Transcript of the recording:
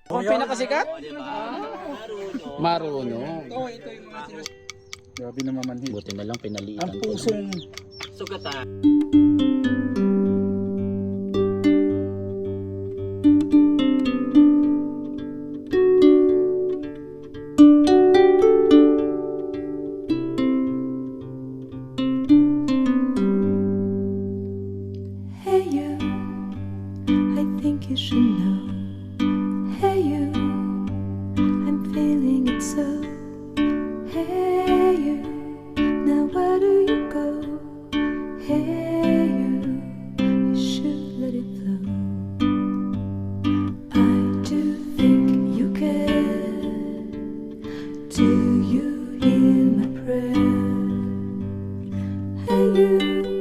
Ang pinakasikat? Marunong. Ito yung mga Grabe na mamanhid. Buti na lang pinalitan Ang pusong sugatan. Hey you, I think you should know. Hey you, I'm feeling it so. Hey you, now where do you go? Hey you, you should let it flow. I do think you care. Do you hear my prayer? Hey you.